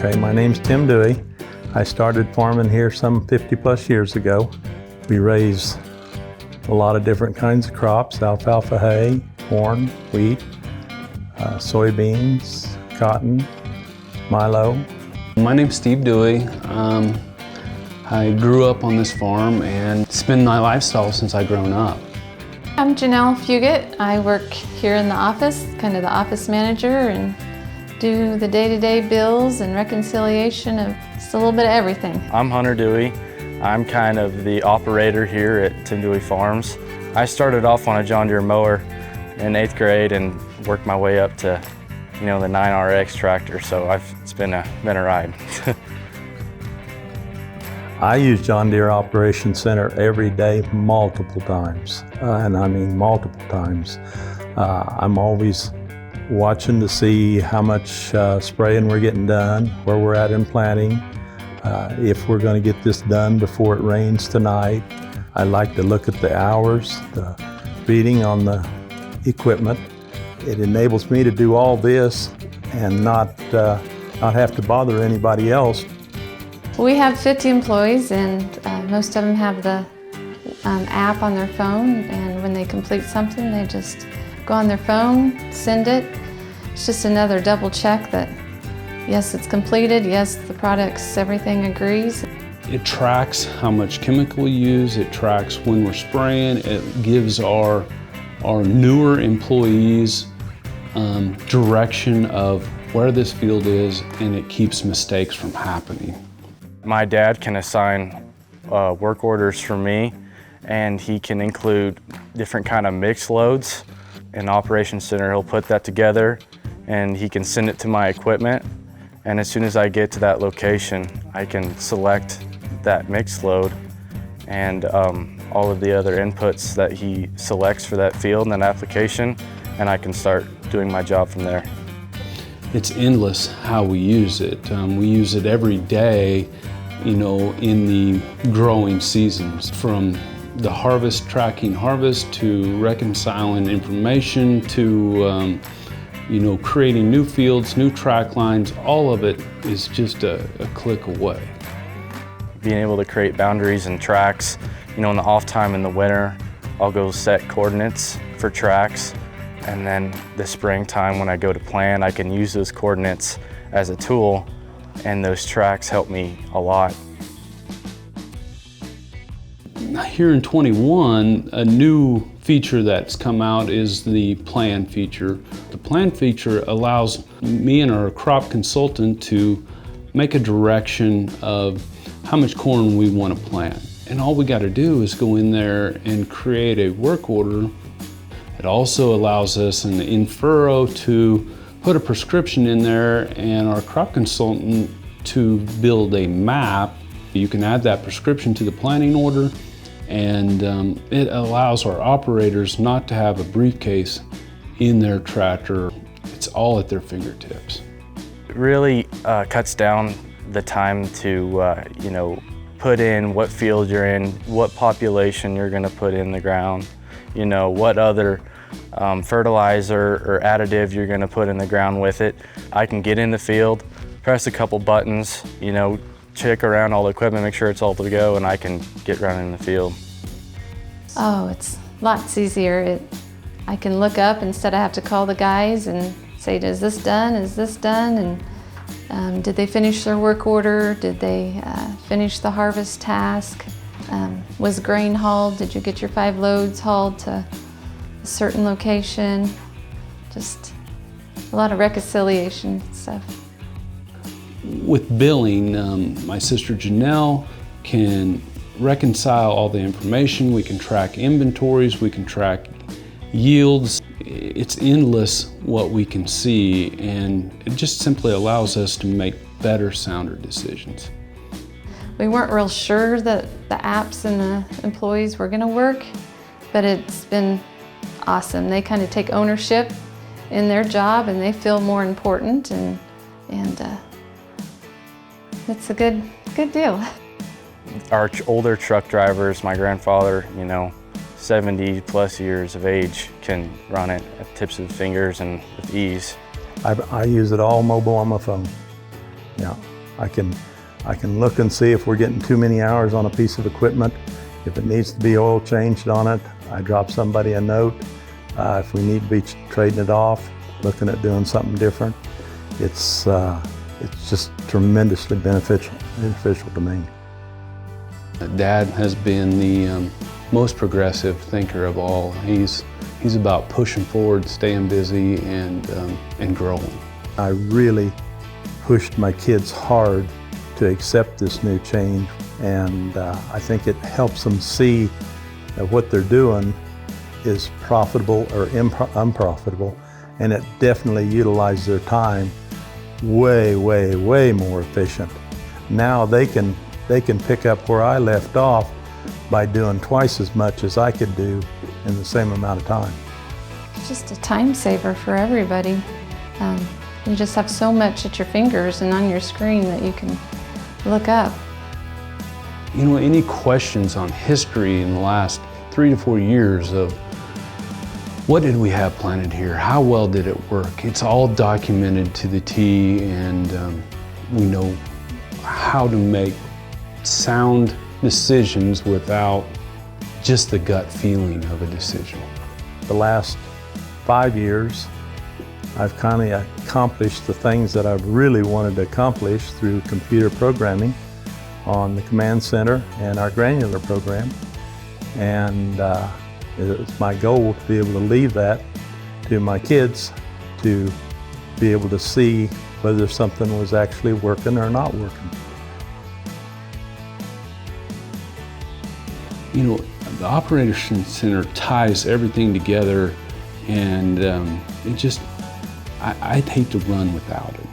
Okay, my name's Tim Dewey. I started farming here some 50 plus years ago. We raise a lot of different kinds of crops: alfalfa hay, corn, wheat, soybeans, cotton, milo. My name's Steve Dewey. I grew up on this farm and it's been my lifestyle since I've grown up. I'm Janelle Fugit. I work here in the office, kind of the office manager, and do the day-to-day bills and reconciliation of just a little bit of everything. I'm Hunter Dewey. I'm kind of the operator here at Tim Dewey Farms. I started off on a John Deere mower in 8th grade and worked my way up to, the 9RX tractor, so it's been a ride. I use John Deere Operations Center every day, multiple times, and I mean multiple times. I'm always watching to see how much spraying we're getting done, where we're at in planting, if we're going to get this done before it rains tonight. I like to look at the hours, the reading on the equipment. It enables me to do all this and not have to bother anybody else. We have 50 employees, and most of them have the app on their phone, and when they complete something, they just go on their phone, send it. It's just another double check that, yes, it's completed, yes, the product's, everything agrees. It tracks how much chemical we use, it tracks when we're spraying, it gives our newer employees direction of where this field is, and it keeps mistakes from happening. My dad can assign work orders for me, and he can include different kind of mix loads. In Operations Center, he'll put that together and he can send it to my equipment, and as soon as I get to that location, I can select that mix load and all of the other inputs that he selects for that field and that application, and I can start doing my job from there. It's endless how we use it. We use it every day, in the growing seasons, from the harvest, tracking harvest, to reconciling information, to creating new fields, new track lines. All of it is just a click away. Being able to create boundaries and tracks, in the off time in the winter, I'll go set coordinates for tracks, and then the springtime when I go to plan, I can use those coordinates as a tool, and those tracks help me a lot. Here in 21, a new feature that's come out is the plan feature. The plan feature allows me and our crop consultant to make a direction of how much corn we want to plant. And all we got to do is go in there and create a work order. It also allows us in furrow to put a prescription in there, and our crop consultant to build a map. You can add that prescription to the planning order, and it allows our operators not to have a briefcase in their tractor. It's all at their fingertips. It really cuts down the time to put in what field you're in, what population you're going to put in the ground, what other fertilizer or additive you're going to put in the ground with it. I can get in the field, press a couple buttons, check around all the equipment, make sure it's all to go, and I can get running in the field. Oh, it's lots easier. I can look up instead of have to call the guys and say, is this done, is this done? And did they finish their work order? Did they finish the harvest task? Was grain hauled? Did you get your 5 loads hauled to a certain location? Just a lot of reconciliation stuff. With billing, my sister Janelle can reconcile all the information. We can track inventories, we can track yields. It's endless what we can see, and it just simply allows us to make better, sounder decisions. We weren't real sure that the apps and the employees were going to work, but it's been awesome. They kind of take ownership in their job, and they feel more important, and it's a good deal. Our older truck drivers, my grandfather, 70 plus years of age, can run it at the tips of the fingers and with ease. I use it all mobile on my phone. Yeah. I can look and see if we're getting too many hours on a piece of equipment. If it needs to be oil changed on it, I drop somebody a note. If we need to be trading it off, looking at doing something different, it's just tremendously beneficial to me. Dad has been the most progressive thinker of all. He's about pushing forward, staying busy, and growing. I really pushed my kids hard to accept this new change, and I think it helps them see that what they're doing is profitable or unprofitable, and it definitely utilizes their time way more efficient. Now they can pick up where I left off by doing twice as much as I could do in the same amount of time. It's just a time saver for everybody. You just have so much at your fingers and on your screen that you can look up. You know, any questions on history in the last 3 to 4 years of what did we have planted here? How well did it work? It's all documented to the T, and we know how to make sound decisions without just the gut feeling of a decision. The last 5 years, I've kind of accomplished the things that I've really wanted to accomplish through computer programming on the command center and our granular program. And it's my goal to be able to leave that to my kids to be able to see whether something was actually working or not working. You know, the Operations Center ties everything together, and I'd hate to run without it.